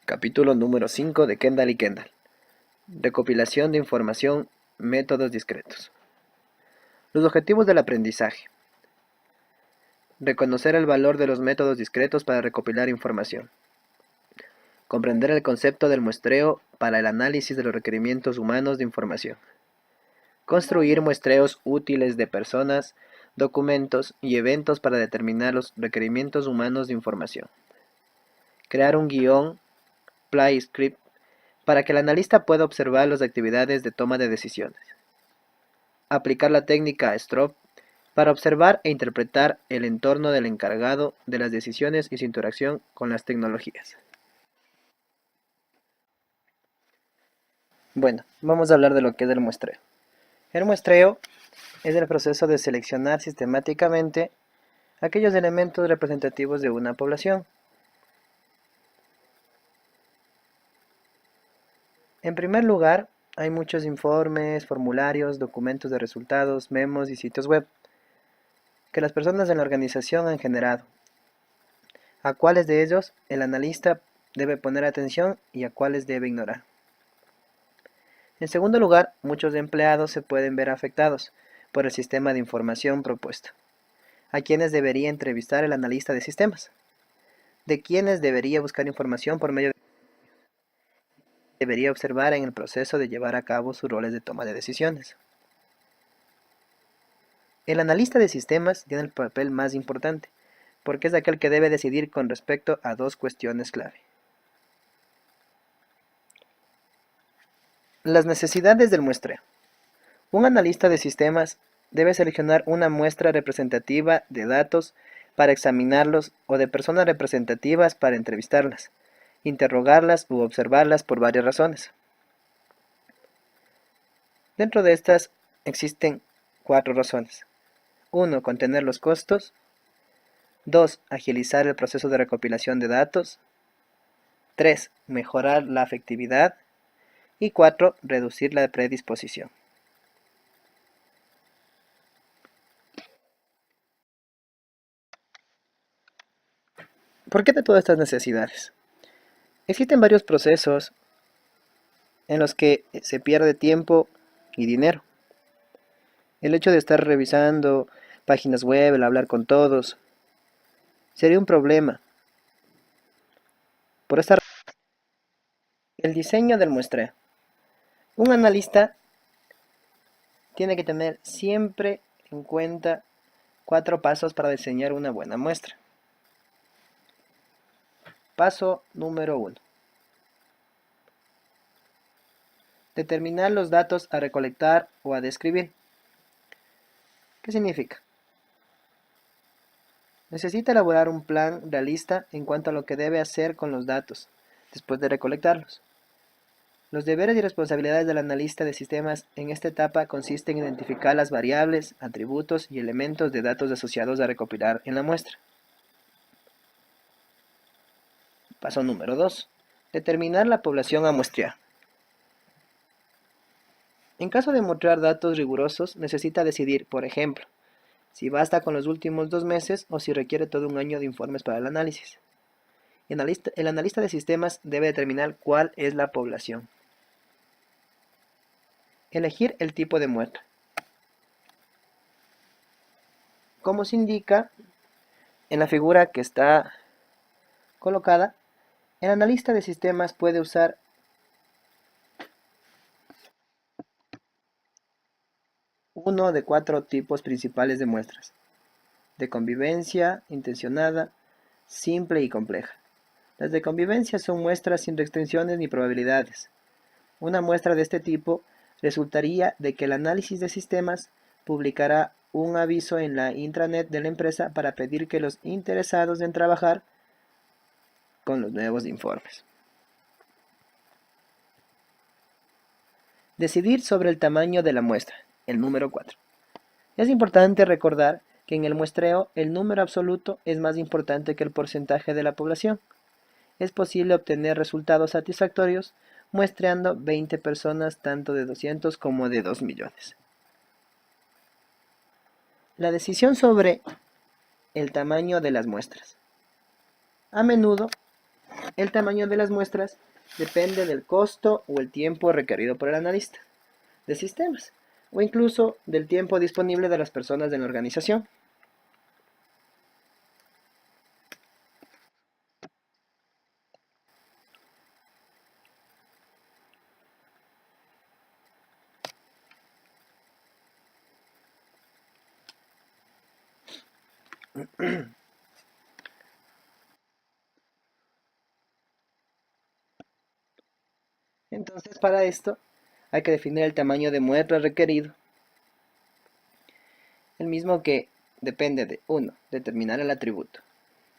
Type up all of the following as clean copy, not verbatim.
Capítulo número 5 de Kendall y Kendall. Recopilación de información, métodos discretos. Los objetivos del aprendizaje. Reconocer el valor de los métodos discretos para recopilar información. Comprender el concepto del muestreo para el análisis de los requerimientos humanos de información. Construir muestreos útiles de personas, documentos y eventos para determinar los requerimientos humanos de información. Crear un guión, play script, para que el analista pueda observar las actividades de toma de decisiones. Aplicar la técnica STROBE para observar e interpretar el entorno del encargado de las decisiones y su interacción con las tecnologías. Bueno, vamos a hablar de lo que es el muestreo. El muestreo es el proceso de seleccionar sistemáticamente aquellos elementos representativos de una población. En primer lugar, hay muchos informes, formularios, documentos de resultados, memos y sitios web que las personas en la organización han generado. A cuáles de ellos el analista debe poner atención y a cuáles debe ignorar. En segundo lugar, muchos empleados se pueden ver afectados por el sistema de información propuesto. ¿A quiénes debería entrevistar el analista de sistemas? ¿De quiénes debería buscar información por medio de debería observar en el proceso de llevar a cabo sus roles de toma de decisiones? El analista de sistemas tiene el papel más importante, porque es aquel que debe decidir con respecto a dos cuestiones clave. Las necesidades del muestreo. Un analista de sistemas debe seleccionar una muestra representativa de datos para examinarlos o de personas representativas para entrevistarlas, interrogarlas u observarlas por varias razones. Dentro de estas existen 4 razones. 1. Contener los costos. 2. Agilizar el proceso de recopilación de datos. 3. Mejorar la efectividad. Y 4. Reducir la predisposición. ¿Por qué de todas estas necesidades? Existen varios procesos en los que se pierde tiempo y dinero. El hecho de estar revisando páginas web, el hablar con todos, sería un problema. Por esta razón, el diseño del muestreo. Un analista tiene que tener siempre en cuenta 4 pasos para diseñar una buena muestra. Paso número 1. Determinar los datos a recolectar o a describir. ¿Qué significa? Necesita elaborar un plan realista en cuanto a lo que debe hacer con los datos, después de recolectarlos. Los deberes y responsabilidades del analista de sistemas en esta etapa consisten en identificar las variables, atributos y elementos de datos asociados a recopilar en la muestra. Paso número 2. Determinar la población a muestrear. En caso de mostrar datos rigurosos, necesita decidir, por ejemplo, si basta con los últimos 2 meses o si requiere todo un año de informes para el análisis. El analista de sistemas debe determinar cuál es la población. Elegir el tipo de muestra. Como se indica en la figura que está colocada, el analista de sistemas puede usar uno de 4 tipos principales de muestras: de convivencia, intencionada, simple y compleja. Las de convivencia son muestras sin restricciones ni probabilidades. Una muestra de este tipo resultaría de que el análisis de sistemas publicará un aviso en la intranet de la empresa para pedir que los interesados en trabajar con los nuevos informes. Decidir sobre el tamaño de la muestra, el número 4. Es importante recordar que en el muestreo el número absoluto es más importante que el porcentaje de la población. Es posible obtener resultados satisfactorios muestreando 20 personas tanto de 200 como de 2 millones. La decisión sobre el tamaño de las muestras. A menudo El tamaño de las muestras depende del costo o el tiempo requerido por el analista de sistemas, o incluso del tiempo disponible de las personas de la organización. Entonces, para esto hay que definir el tamaño de muestra requerido, el mismo que depende de 1. Determinar el atributo.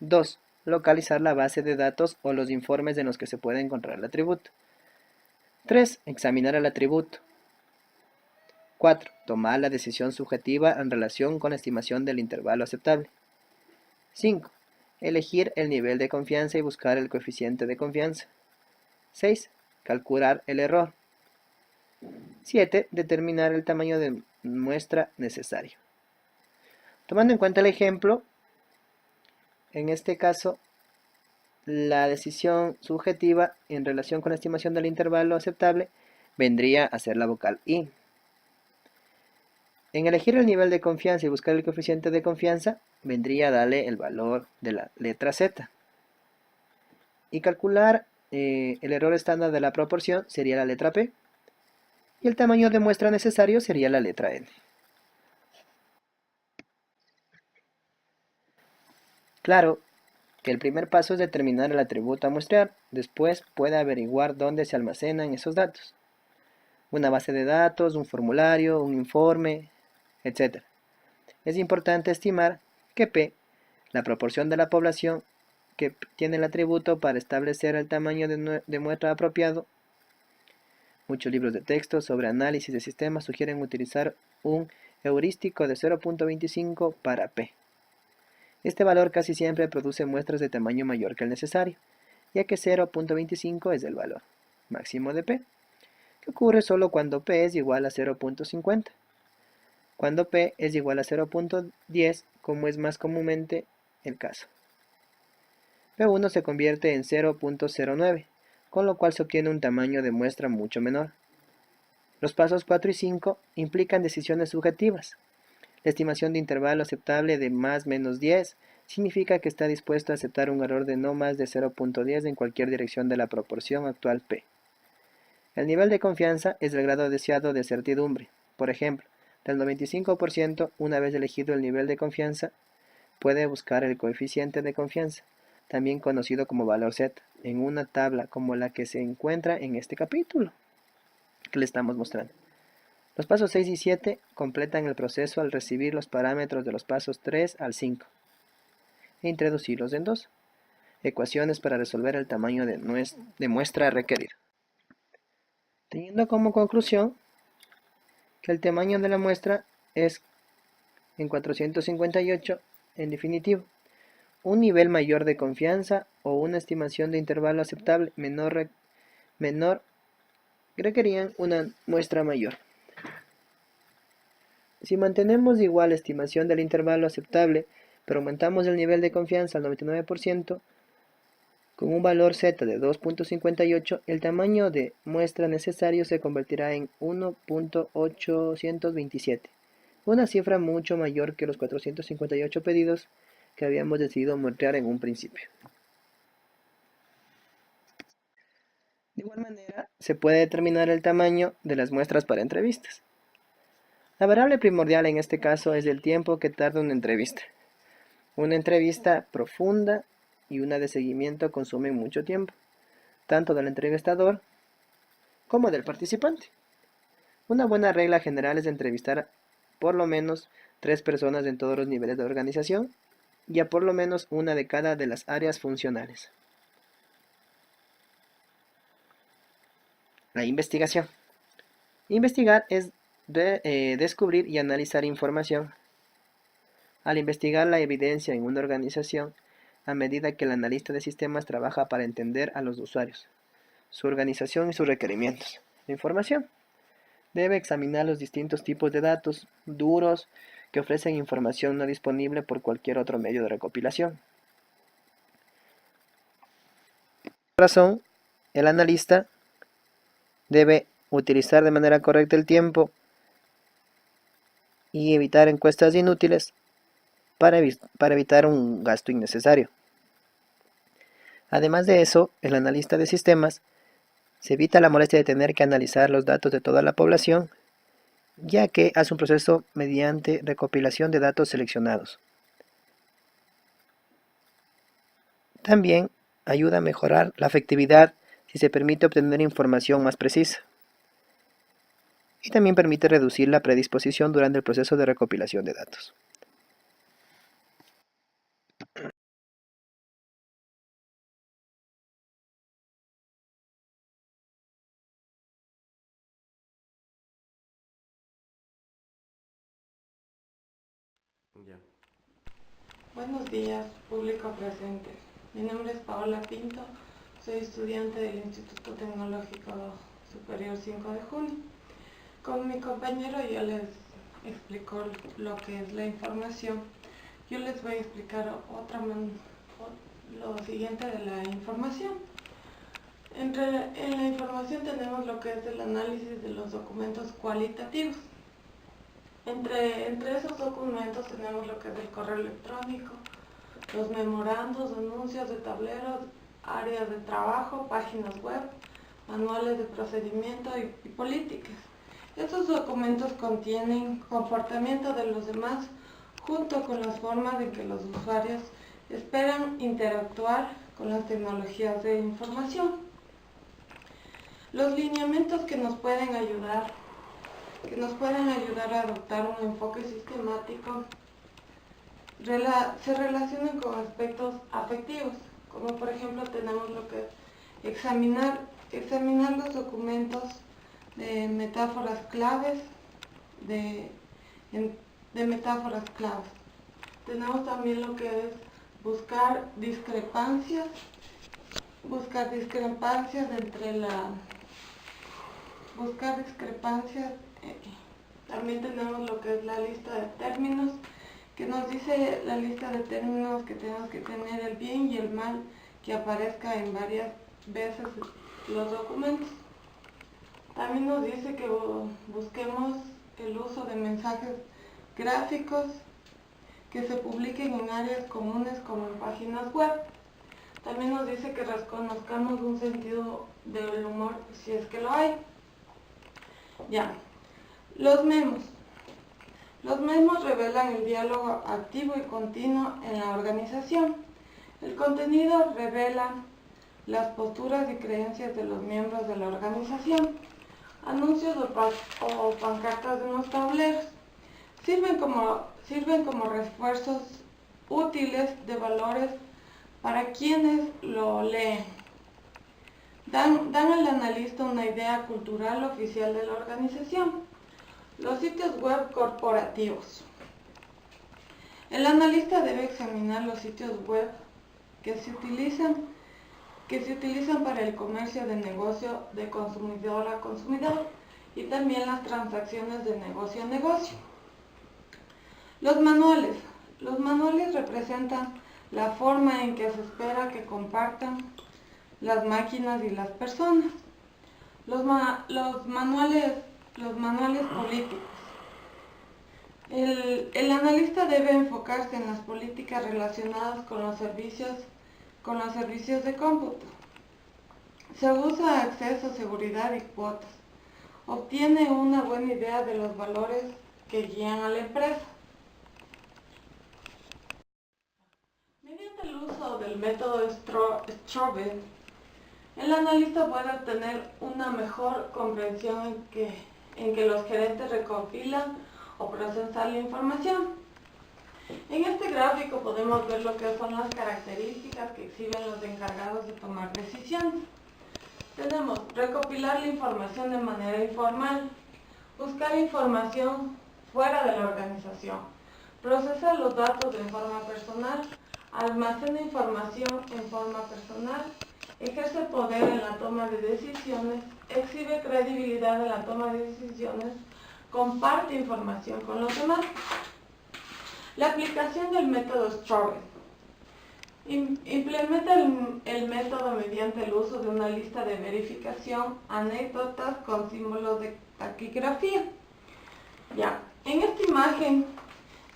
2. Localizar la base de datos o los informes en los que se puede encontrar el atributo. 3. Examinar el atributo. 4. Tomar la decisión subjetiva en relación con la estimación del intervalo aceptable. 5. Elegir el nivel de confianza y buscar el coeficiente de confianza. 6. Calcular el error. 7. Determinar el tamaño de muestra necesario. Tomando en cuenta el ejemplo, en este caso, la decisión subjetiva en relación con la estimación del intervalo aceptable vendría a ser la vocal I. En elegir el nivel de confianza y buscar el coeficiente de confianza, vendría a darle el valor de la letra Z. Y calcular el error estándar de la proporción sería la letra P. Y el tamaño de muestra necesario sería la letra N. Claro que el primer paso es determinar el atributo a muestrear. Después puede averiguar dónde se almacenan esos datos. Una base de datos, un formulario, un informe, etc. Es importante estimar que P, la proporción de la población que tiene el atributo para establecer el tamaño de muestra apropiado. Muchos libros de texto sobre análisis de sistemas sugieren utilizar un heurístico de 0.25 para P. Este valor casi siempre produce muestras de tamaño mayor que el necesario, ya que 0.25 es el valor máximo de P, que ocurre solo cuando P es igual a 0.50. Cuando P es igual a 0.10, como es más comúnmente el caso. P1 se convierte en 0.09, con lo cual se obtiene un tamaño de muestra mucho menor. Los pasos 4 y 5 implican decisiones subjetivas. La estimación de intervalo aceptable de más menos 10 significa que está dispuesto a aceptar un error de no más de 0.10 en cualquier dirección de la proporción actual P. El nivel de confianza es el grado deseado de certidumbre. Por ejemplo, del 95%, una vez elegido el nivel de confianza, puede buscar el coeficiente de confianza, también conocido como valor Z, en una tabla como la que se encuentra en este capítulo que le estamos mostrando. Los pasos 6 y 7 completan el proceso al recibir los parámetros de los pasos 3 al 5 e introducirlos en 2. Ecuaciones para resolver el tamaño de muestra a requerir. Teniendo como conclusión que el tamaño de la muestra es en 458 en definitivo. Un nivel mayor de confianza o una estimación de intervalo aceptable menor requerían una muestra mayor. Si mantenemos igual la estimación del intervalo aceptable, pero aumentamos el nivel de confianza al 99%, con un valor Z de 2.58, el tamaño de muestra necesario se convertirá en 1.827, una cifra mucho mayor que los 458 pedidos que habíamos decidido muestrear en un principio. De igual manera, se puede determinar el tamaño de las muestras para entrevistas. La variable primordial en este caso es el tiempo que tarda una entrevista. Una entrevista profunda y una de seguimiento consumen mucho tiempo, tanto del entrevistador como del participante. Una buena regla general es entrevistar por lo menos 3 personas en todos los niveles de organización y a por lo menos una de cada de las áreas funcionales. La investigación. Investigar es descubrir y analizar información. Al investigar la evidencia en una organización, a medida que el analista de sistemas trabaja para entender a los usuarios, su organización y sus requerimientos de información, debe examinar los distintos tipos de datos duros que ofrecen información no disponible por cualquier otro medio de recopilación. razón, el analista debe utilizar de manera correcta el tiempo y evitar encuestas inútiles para evitar un gasto innecesario. Además de eso, el analista de sistemas se evita la molestia de tener que analizar los datos de toda la población, ya que hace un proceso mediante recopilación de datos seleccionados. También ayuda a mejorar la efectividad si se permite obtener información más precisa. Y también permite reducir la predisposición durante el proceso de recopilación de datos. Ya. Buenos días, público presente. Mi nombre es Paola Pinto, soy estudiante del Instituto Tecnológico Superior 5 de Junio. Con mi compañero ya les explicó lo que es la información. Yo les voy a explicar lo siguiente de la información. En la información tenemos lo que es el análisis de los documentos cualitativos. Entre esos documentos tenemos lo que es el correo electrónico, los memorandos, anuncios de tableros, áreas de trabajo, páginas web, manuales de procedimiento y políticas. Estos documentos contienen comportamiento de los demás junto con las formas en que los usuarios esperan interactuar con las tecnologías de información. Los lineamientos que nos pueden ayudar a adoptar un enfoque sistemático se relacionan con aspectos afectivos, como por ejemplo tenemos lo que examinar los documentos de metáforas claves, de metáforas claves. Tenemos también lo que es buscar discrepancias también tenemos lo que es la lista de términos, que nos dice la lista de términos que tenemos que tener el bien y el mal que aparezca en varias veces los documentos. También nos dice que busquemos el uso de mensajes gráficos que se publiquen en áreas comunes como en páginas web. También nos dice que reconozcamos un sentido del humor si es que lo hay. Ya. Los memos. Los memos revelan el diálogo activo y continuo en la organización. El contenido revela las posturas y creencias de los miembros de la organización. Anuncios o pancartas en los tableros sirven como refuerzos útiles de valores para quienes lo leen. Dan al analista una idea cultural oficial de la organización. Los sitios web corporativos. El analista debe examinar los sitios web que se utilizan para el comercio de negocio de consumidor a consumidor y también las transacciones de negocio a negocio. Los manuales. Los manuales representan la forma en que se espera que compartan las máquinas y las personas. Los manuales políticos. El analista debe enfocarse en las políticas relacionadas con los servicios de cómputo. Se usa acceso, seguridad y cuotas. Obtiene una buena idea de los valores que guían a la empresa. Mediante el uso del método Strobel, el analista puede obtener una mejor comprensión en que los gerentes recopilan o procesan la información. En este gráfico podemos ver lo que son las características que exhiben los encargados de tomar decisiones. Tenemos recopilar la información de manera informal, buscar información fuera de la organización, procesar los datos de forma personal, almacena información en forma personal, ejerce poder en la toma de decisiones, exhibe credibilidad en la toma de decisiones, comparte información con los demás. La aplicación del método Strobel. Implementa el método mediante el uso de una lista de verificación, anécdotas con símbolos de taquigrafía. Ya, en esta imagen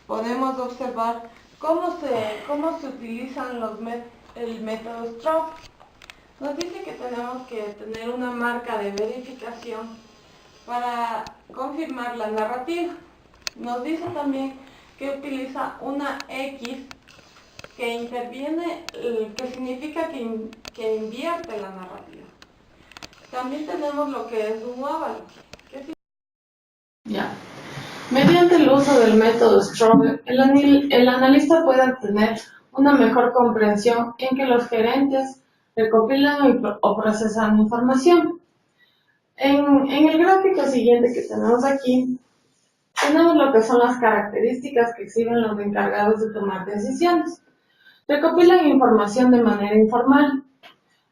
podemos observar cómo se utilizan el método Strobe. Nos dice que tenemos que tener una marca de verificación para confirmar la narrativa. Nos dice también que utiliza una X que interviene, que significa que invierte la narrativa. También tenemos lo que es un óvalo. Ya. Mediante el uso del método Strobe, el analista puede obtener una mejor comprensión en que los gerentes recopilan o procesan información. En el gráfico siguiente que tenemos aquí, tenemos lo que son las características que exhiben los encargados de tomar decisiones. Recopilan información de manera informal,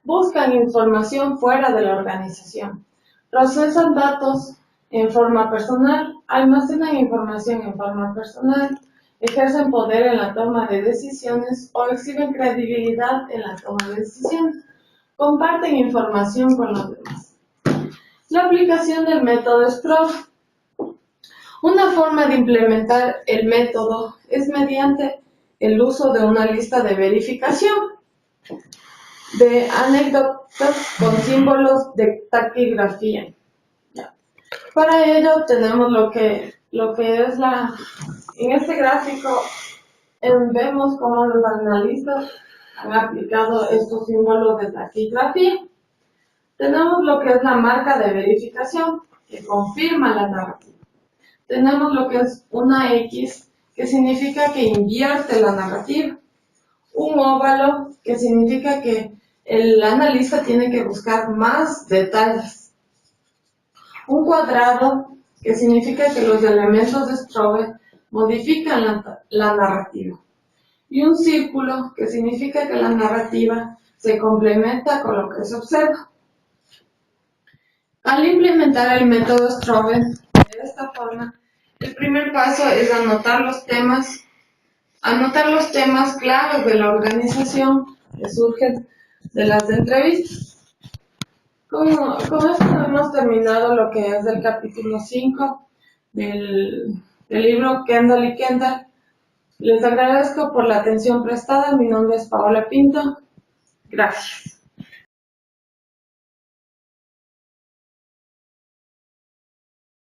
buscan información fuera de la organización, procesan datos en forma personal, almacenan información en forma personal, ejercen poder en la toma de decisiones o exhiben credibilidad en la toma de decisiones, comparten información con los demás. La aplicación del método Strobe. Una forma de implementar el método es mediante el uso de una lista de verificación de anécdotas con símbolos de taquigrafía. Para ello tenemos lo que es en este gráfico vemos cómo los analistas han aplicado estos símbolos de taquigrafía. Tenemos lo que es la marca de verificación que confirma la narrativa. Tenemos lo que es una X que significa que invierte la narrativa. Un óvalo que significa que el analista tiene que buscar más detalles. Un cuadrado que significa que los elementos de Strobe modifican la narrativa. Y un círculo que significa que la narrativa se complementa con lo que se observa. Al implementar el método Strobe de esta forma, el primer paso es anotar los temas claves de la organización que surgen de las entrevistas. Con esto hemos terminado lo que es el capítulo 5 del libro Kendall y Kendall. Les agradezco por la atención prestada. Mi nombre es Paola Pinto. Gracias.